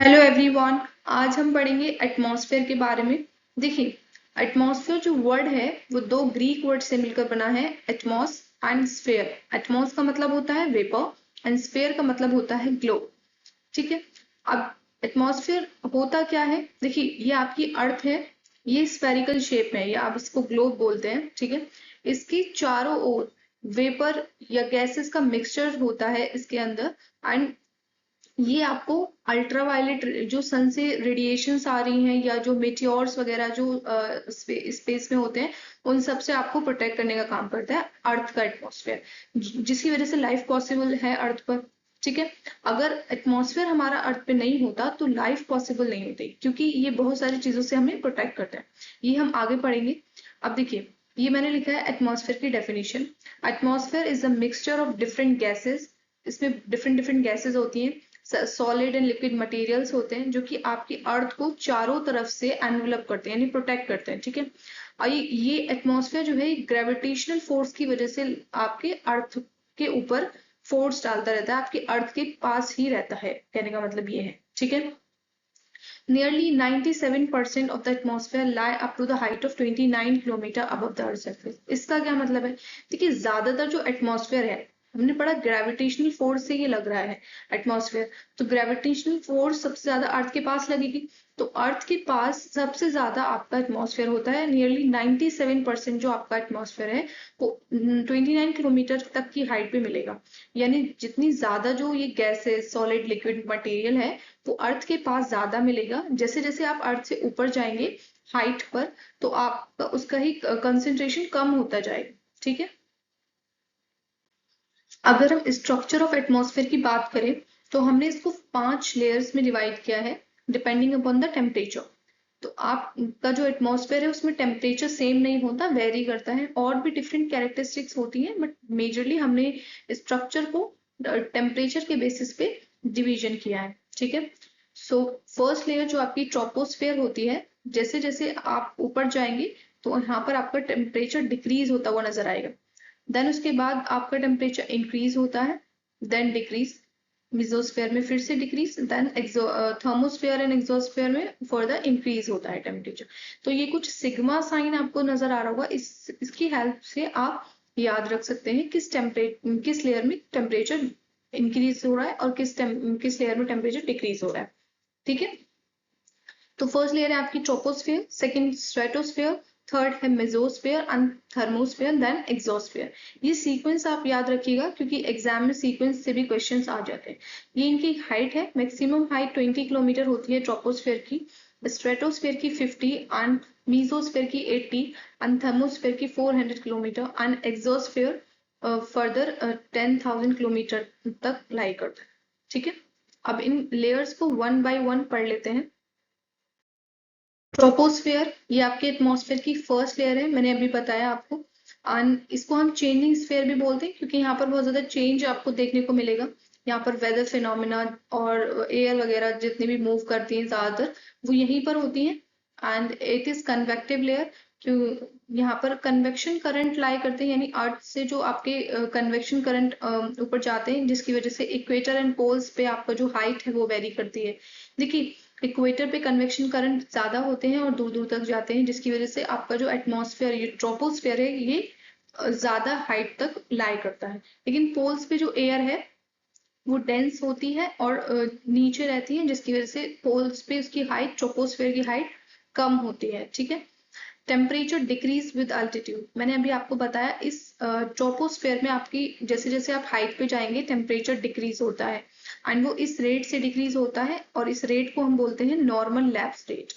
Hello everyone. आज हम पढ़ेंगे एटमॉस्फेयर के बारे में। देखिए, एटमॉस्फेयर जो वर्ड है वो दो ग्रीक वर्ड से मिलकर बना है, एटमॉस एंड स्फेयर। एटमॉस का मतलब होता है वेपर एंड स्फेयर का मतलब होता है ग्लोब। ठीक है। अब एटमॉस्फेयर होता क्या है, देखिए ये आपकी अर्थ है, ये स्फेरिकल शेप में है, या आप इसको ग्लोब बोलते हैं। ठीक है। इसकी चारों ओर वेपर या गैसेस का मिक्सचर होता है इसके अंदर। एंड ये आपको अल्ट्रावायलेट जो सन से रेडिएशंस आ रही हैं या जो मेटियोर्स वगैरह जो स्पेस में होते हैं उन सब से आपको प्रोटेक्ट करने का काम करता है अर्थ का एटमॉस्फेयर, जिसकी वजह से लाइफ पॉसिबल है अर्थ पर। ठीक है। अगर एटमॉस्फेयर हमारा अर्थ पे नहीं होता तो लाइफ पॉसिबल नहीं होती, क्योंकि ये बहुत सारी चीजों से हमें प्रोटेक्ट करता है। ये हम आगे पढ़ेंगे। अब देखिए, ये मैंने लिखा है एटमॉस्फेयर की definition. Atmosphere is a mixture of different gases. इसमें डिफरेंट डिफरेंट गैसेस होती हैं, सॉलिड एंड लिक्विड मटेरियल्स होते हैं जो कि आपकी अर्थ को चारों तरफ से एनवेलप करते हैं, यानी प्रोटेक्ट करते हैं। ठीक है। और ये एटमॉस्फेयर जो है ग्रेविटेशनल फोर्स की वजह से आपके अर्थ के ऊपर फोर्स डालता रहता है, आपके अर्थ के पास ही रहता है, कहने का मतलब ये है। ठीक है। Nearly 97% of the atmosphere lie up to the height of 29 kilometre above the earth surface। इसका क्या मतलब है? देखिए, ज्यादातर जो एटमॉस्फेयर है, हमने पढ़ा ग्रेविटेशनल फोर्स से ये लग रहा है एटमॉस्फेयर, तो ग्रेविटेशनल फोर्स सबसे ज्यादा अर्थ के पास लगेगी। तो अर्थ के पास सबसे ज्यादा आपका एटमॉस्फेयर होता है। नियरली 97% जो आपका एटमॉस्फेयर है वो 29 किलोमीटर तक की हाइट पे मिलेगा। यानी जितनी ज्यादा जो ये गैसेस, सॉलिड, लिक्विड मटेरियल है वो अर्थ के पास ज्यादा मिलेगा। जैसे जैसे आप अर्थ से ऊपर जाएंगे हाइट पर, तो आपका उसका ही कंसेंट्रेशन कम होता जाएगा। ठीक है। अगर हम स्ट्रक्चर ऑफ एटमॉस्फेयर की बात करें तो हमने इसको 5 लेयर्स में डिवाइड किया है, डिपेंडिंग अपॉन द टेम्परेचर। तो आपका जो एटमॉस्फेयर है उसमें टेम्परेचर सेम नहीं होता, वेरी करता है, और भी डिफरेंट कैरेक्टरिस्टिक्स होती हैं, बट मेजरली हमने स्ट्रक्चर को टेम्परेचर के बेसिस पे डिवीजन किया है। ठीक है। सो फर्स्ट लेयर जो आपकी ट्रोपोस्फेयर होती है, जैसे जैसे आप ऊपर जाएंगे तो यहाँ पर आपका टेम्परेचर डिक्रीज होता हुआ नजर आएगा। देन उसके बाद आपका टेम्परेचर इंक्रीज होता है, देन डिक्रीज, मिजोस्फेयर में फिर से decrease, then thermosphere and exosphere में फर्दर इंक्रीज होता है टेम्परेचर। तो ये कुछ सिग्मा साइन आपको नजर आ रहा होगा, इसकी हेल्प से आप याद रख सकते हैं किस लेयर में टेम्परेचर इंक्रीज हो रहा है और किस लेयर में टेम्परेचर डिक्रीज हो रहा है। ठीक है। तो फर्स्ट लेयर है आपकी ट्रोपोस्फेयर, सेकंड स्ट्रेटोस्फेयर, थर्ड है mesosphere and thermosphere, then exosphere. ये सीक्वेंस आप याद रखिएगा क्योंकि एग्जाम में सीक्वेंस से भी क्वेश्चंस आ जाते हैं। ये इनकी हाइट है, मैक्सिमम हाइट 20 किलोमीटर होती है ट्रोपोस्फेयर की, स्ट्रेटोस्फेयर की 50 एंड मीसोस्फेयर की 80 एंड थर्मोस्फेयर की 400 kilometre and exosphere further 10,000 kilometre तक लाई करता है। ठीक है। अब इन लेयर्स को वन बाय वन पढ़ लेते हैं। ट्रोपोस्फेयर ये आपके एटमॉस्फेयर की फर्स्ट लेयर है, मैंने अभी बताया आपको। एंड इसको हम चेंजिंग स्फेयर भी बोलते हैं क्योंकि यहाँ पर बहुत ज्यादा चेंज आपको देखने को मिलेगा। यहाँ पर वेदर फिनोमिना और एयर वगैरह जितनी भी मूव करती हैं ज्यादातर वो यहीं पर होती हैं। And it is convective layer, क्यों यहाँ पर कन्वेक्शन करंट लाई करते हैं, यानी अर्थ से जो आपके कन्वेक्शन करंट ऊपर जाते हैं, जिसकी वजह से इक्वेटर एंड पोल्स पे आपका जो हाइट है वो वेरी करती है। देखिए, इक्वेटर पे कन्वेक्शन करंट ज्यादा होते हैं और दूर दूर तक जाते हैं, जिसकी वजह से आपका जो एटमॉस्फेयर, ये ट्रोपोस्फेयर है, ये ज्यादा हाइट तक लाई करता है। लेकिन पोल्स पे जो एयर है वो डेंस होती है और नीचे रहती है, जिसकी वजह से पोल्स पे उसकी हाइट, ट्रोपोस्फेयर की हाइट कम होती है। ठीक है। टेम्परेचर डिक्रीज विद अल्टीट्यूड, मैंने अभी आपको बताया इस ट्रोपोस्फेयर में आपकी जैसे जैसे आप हाइट पे जाएंगे टेम्परेचर डिक्रीज होता है। एंड वो इस रेट से डिक्रीज होता है और इस रेट को हम बोलते हैं नॉर्मल लैप्स रेट।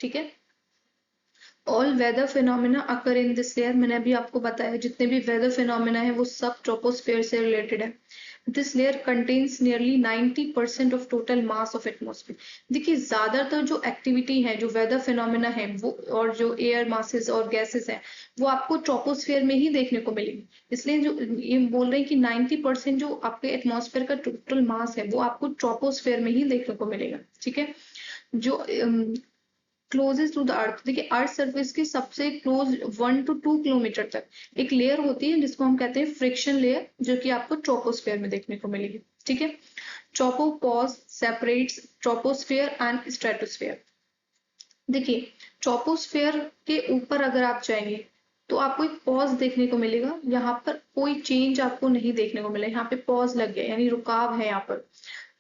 ठीक है। All weather phenomena occur in this layer, मैंने अभी आपको बताया जितने भी वेदर फिनोमिना है वो सब ट्रोपोस्फेयर से रिलेटेड है। This layer contains nearly 90% of total mass of atmosphere. देखिए, ज्यादातर जो एक्टिविटी है, जो वेदर फिनोमिना है वो, और जो एयर मासेस और गैसेस है, वो आपको ट्रोपोस्फेयर में ही देखने को मिलेगी। इसलिए जो ये बोल रहे हैं कि 90% जो आपके एटमॉस्फेयर का टोटल मास है वो आपको ट्रोपोस्फेयर में ही देखने को मिलेगा। ठीक है। जो क्लोजेस्ट टू द अर्थ, देखिए अर्थ सरफेस के सबसे क्लोज 1 to 2 किलोमीटर तक एक लेयर होती है जिसको हम कहते हैं फ्रिक्शन लेयर, जो कि आपको ट्रोपोस्फेयर में देखने को मिलेगी। ठीक है, tropopause separates troposphere and stratosphere. देखिए ट्रोपोस्फेयर के ऊपर अगर आप जाएंगे तो आपको एक पॉज देखने को मिलेगा, यहाँ पर कोई चेंज आपको नहीं देखने को मिलेगा, यहाँ पे पॉज लग गया यानी रुकाव है यहाँ पर,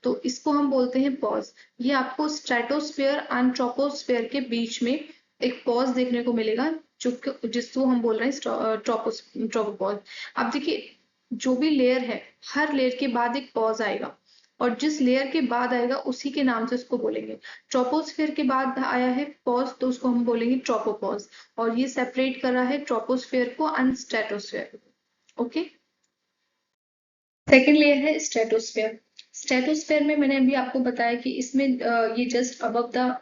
तो इसको हम बोलते हैं पॉज। ये आपको स्ट्रेटोस्फेयर एंड ट्रोपोस्फेयर के बीच में एक पॉज देखने को मिलेगा, जो जिसको हम बोल रहे हैं ट्रोपोपॉज। अब देखिए जो भी लेयर है, हर लेयर के बाद एक पॉज आएगा, और जिस लेयर के बाद आएगा उसी के नाम से उसको बोलेंगे। ट्रोपोस्फेयर के बाद आया है पॉज तो उसको हम बोलेंगे ट्रोपोपॉज, और ये सेपरेट कर रहा है ट्रोपोस्फेयर को and stratosphere. Okay, second layer है स्ट्रेटोस्फेयर। स्ट्रेटोस्फेयर में मैंने अभी आपको बताया कि इसमें ये जस्ट अबव द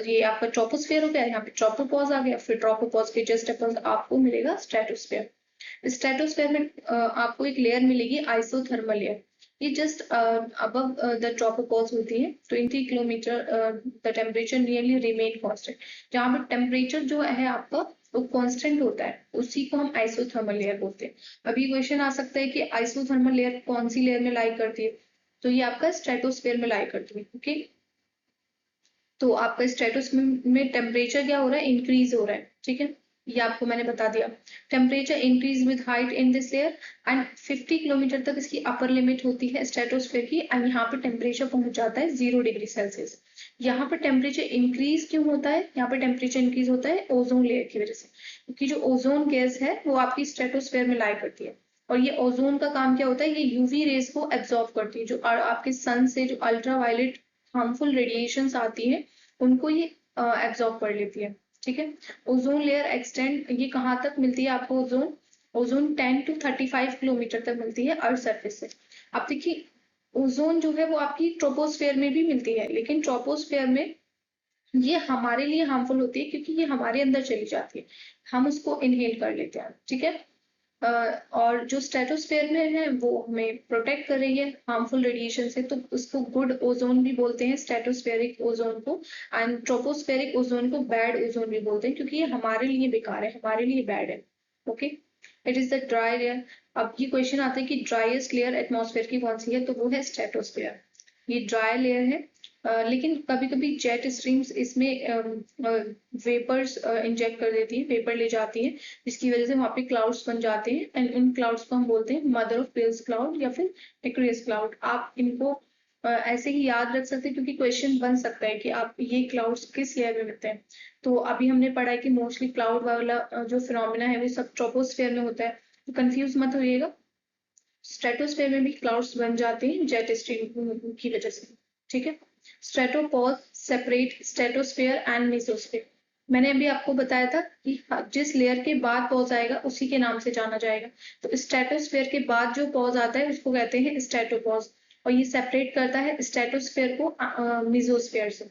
ये आपका ट्रोपोस्फेयर हो गया, यहाँ पे ट्रोपोपॉज आ गया, फिर ट्रोपोपॉज के जस्ट अबव आपको मिलेगा स्ट्रेटोस्फेयर। स्ट्रेटोस्फेयर में आपको एक लेयर मिलेगी आइसोथर्मल लेयर, ये जस्ट अबव द ट्रोपोपॉज होती है। 20 kilometre the temperature nearly remain constant, जहाँ पे टेम्परेचर जो है आपका वो कांस्टेंट होता है, उसी को हम आइसोथर्मल लेयर बोलते हैं। अभी क्वेश्चन आ सकता है कि आइसोथर्मल लेयर कौन सी लेयर में लाई करती है, तो ये आपका स्ट्रेटोस्फेयर में लाई करती है। ओके, तो आपका स्ट्रेटोस्फेयर में टेम्परेचर क्या हो रहा है, इंक्रीज हो रहा है। ठीक है, ये आपको मैंने बता दिया। Temperature increase with height in this layer and 50 kilometre तक इसकी अपर लिमिट होती है स्ट्रेटोस्फेयर की, एंड यहाँ पे टेम्परेचर पहुंच जाता है 0 डिग्री सेल्सियस। यहाँ पे टेम्परेचर इंक्रीज क्यों होता है, यहाँ पे टेम्परेचर इंक्रीज होता है ओजोन लेयर की वजह से, क्योंकि जो ओजोन गैस है वो आपकी स्ट्रेटोस्फेयर में लाई करती है, और ये ओजोन का काम क्या होता है, ये यूवी रेज को एब्जॉर्ब करती है, जो आपके सन से जो अल्ट्रावायलेट हार्मफुल रेडिएशंस आती हैं उनको ये एब्जॉर्ब कर लेती है। ठीक है, ओजोन लेयर एक्सटेंड, ये कहाँ तक मिलती है आपको ओजोन, ओजोन 10 to 35 किलोमीटर तक मिलती है अर्थ सरफेस से। अब देखिए ओजोन जो है वो आपकी ट्रोपोस्फेयर में भी मिलती है, लेकिन ट्रोपोस्फेयर में ये हमारे लिए हार्मफुल होती है क्योंकि ये हमारे अंदर चली जाती है, हम उसको इनहेल कर लेते हैं। ठीक है, और जो स्ट्रेटोस्फेयर में है वो हमें प्रोटेक्ट कर रही है हार्मफुल रेडिएशन से, तो उसको गुड ओजोन भी बोलते हैं स्ट्रेटोस्फेरिक ओजोन को, एंड ट्रोपोस्फेरिक ओजोन को बैड ओजोन भी बोलते हैं, क्योंकि ये हमारे लिए बेकार है, हमारे लिए बैड है। Okay, it is the dry layer. अब ये क्वेश्चन आता है कि ड्राइएस्ट लेयर एटमॉस्फेयर की कौन सी है, तो वो है स्ट्रेटोस्फेयर, ये ड्राई लेयर है। लेकिन कभी कभी जेट स्ट्रीम्स इसमें वेपर्स इंजेक्ट कर देती है, वेपर ले जाती है, जिसकी वजह से वहां पे क्लाउड्स बन जाते हैं, एंड इन क्लाउड्स को हम बोलते हैं मदर ऑफ पेल्स क्लाउड या फिर एक्वेरियस क्लाउड। आप इनको ऐसे ही याद रख सकते हैं क्योंकि क्वेश्चन बन सकता है कि आप ये क्लाउड्स किस लेयर में मिलते हैं। तो अभी हमने पढ़ा है कि मोस्टली क्लाउड वाला जो फिनोमिना है वो सब ट्रोपोस्फेयर में होता है, तो कंफ्यूज मत होइएगा, स्ट्रेटोस्फेयर में भी क्लाउड्स बन जाते हैं जेट स्ट्रीम की वजह से। ठीक है, stratopause separate stratosphere and mesosphere. मैंने अभी आपको बताया था कि जिस लेयर के बाद पॉज आएगा उसी के नाम से जाना जाएगा, तो स्ट्रेटोस्फेयर के बाद जो पॉज आता है उसको कहते हैं स्ट्रेटोपॉज, और ये सेपरेट करता है स्ट्रेटोस्फेयर को मेसोस्फेयर से।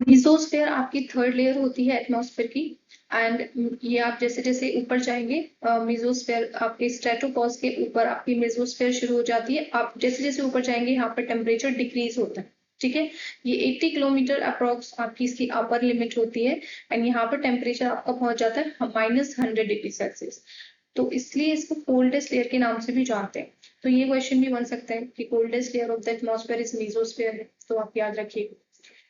मेसोस्फेयर आपकी थर्ड लेयर होती है एटमॉस्फेयर की, एंड ये आप जैसे जैसे ऊपर जाएंगे मेसोस्फेयर आपके स्ट्रेटोपॉज के ऊपर आपकी मेसोस्फेयर शुरू हो जाती है, आप जैसे जैसे ऊपर जाएंगे यहाँ पर टेम्परेचर डिक्रीज होता है। ठीक है, ये 80 किलोमीटर अप्रोक्स आपकी इसकी अपर लिमिट होती है, एंड यहाँ पर टेम्परेचर आपका पहुंच जाता है -100 डिग्री सेल्सियस, तो इसलिए इसको कोल्डेस्ट लेयर के नाम से भी जानते हैं। तो ये क्वेश्चन भी बन सकता है कि coldest layer of the atmosphere is mesosphere है, तो आप याद रखिएगा।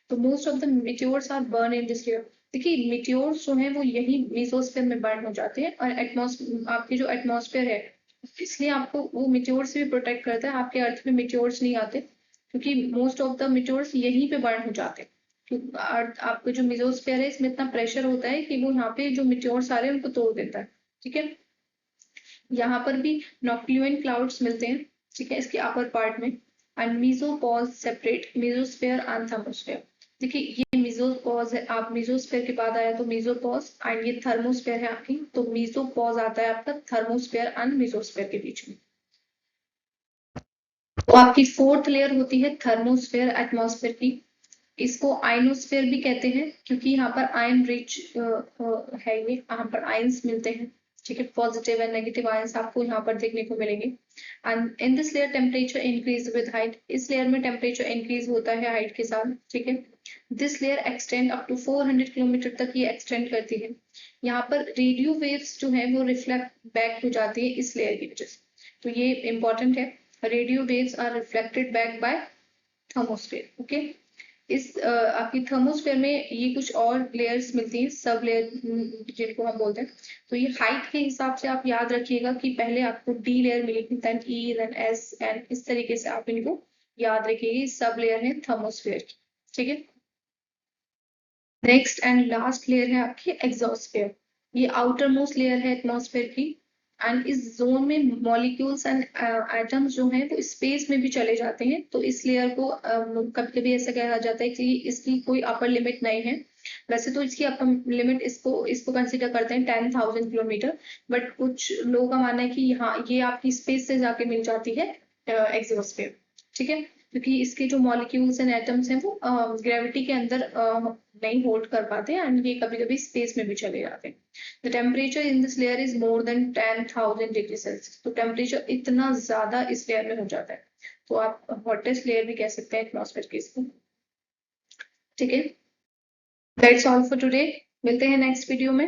तो most of the meteors are burn in this layer. देखिए मीटियोर्स जो है वो यही मेसोस्फेयर में बर्न हो जाते हैं, और एटमॉस्फेयर आपके जो एटमॉस्फेयर है इसलिए आपको वो मीटियोर से भी प्रोटेक्ट करता है, आपके अर्थ में मीटियोर्स नहीं आते क्योंकि मोस्ट ऑफ द मीटियोर्स यहीं पे बर्न हो जाते हैं। क्योंकि आपका जो मेसोस्फेयर है इसमें इतना प्रेशर होता है कि वो यहाँ पे जो मीटियोर्स आ रहे हैं उनको तोड़ देता है। ठीक है, यहाँ पर भी नॉक्टिल्यूएंट क्लाउड्स मिलते हैं। ठीक है, इसके अपर पार्ट में, and mesopause separate mesosphere and thermosphere. देखिए ये मेसोपॉज है, आप मेसोस्फेयर के बाद आया तो मेसोपॉज, एंड ये थर्मोस्फेयर है आपकी, तो मेसोपॉज आता है आपका थर्मोस्फेयर एंड मेसोस्फेयर के बीच में। तो आपकी फोर्थ लेयर होती है थर्मोस्फेयर एटमॉस्फेयर की, इसको आयनोस्फेयर भी कहते हैं क्योंकि यहाँ पर आयन रिच है, ये यहाँ पर आयंस मिलते हैं। ठीक है, पॉजिटिव एंड नेगेटिव आयंस आपको यहाँ पर देखने को मिलेंगे। And in this layer temperature increase with height, इस लेयर में टेम्परेचर इंक्रीज होता है हाइट के साथ। ठीक है, this layer extend up to 400 kilometre तक ये एक्सटेंड करती है। यहाँ पर रेडियो वेव्स जो है वो रिफ्लेक्ट बैक हो जाती है इस लेयर की वजह से, तो ये इंपॉर्टेंट है। Radio waves are reflected back by thermosphere. Okay, इस आपकी थर्मोस्फेयर में ये कुछ और लेयर्स मिलती हैं, सब लेयर जिनको हम बोलते हैं। तो ये हाइट के हिसाब से आप याद रखिएगा कि पहले आपको डी लेयर मिलेगी, then E, then S, and इस तरीके से आप इनको याद रखिएगा। सब लेयर है थर्मोस्फेयर की। ठीक है, नेक्स्ट एंड लास्ट लेयर है आपकी एग्जॉस्फेयर। ये आउटर मोस्ट लेयर है एटमॉस्फेयर की। एंड इस जोन में मॉलिक्यूल्स एंड एटम्स जो हैं वो स्पेस में भी चले जाते हैं, तो इस लेयर को कभी कभी ऐसा कहा जाता है कि इसकी कोई अपर लिमिट नहीं है। वैसे तो इसकी अपर लिमिट इसको इसको कंसिडर करते हैं 10,000 किलोमीटर, बट कुछ लोगों का मानना है कि यहाँ ये आपकी स्पेस से जाके मिल जाती है एग्जॉस्फेयर। ठीक है, क्योंकि इसके जो मॉलिक्यूल्स एंड एटम्स हैं वो ग्रेविटी के अंदर नहीं होल्ड कर पाते हैं, एंड ये कभी कभी स्पेस में भी चले जाते हैं। The temperature in this layer is more than 10,000 degree Celsius, तो टेम्परेचर इतना ज्यादा इस लेयर में हो जाता है, तो आप हॉटेस्ट लेयर भी कह सकते हैं एटमॉस्फेयर के इसको। ठीक है, दैट्स ऑल फॉर टुडे, मिलते हैं नेक्स्ट वीडियो में।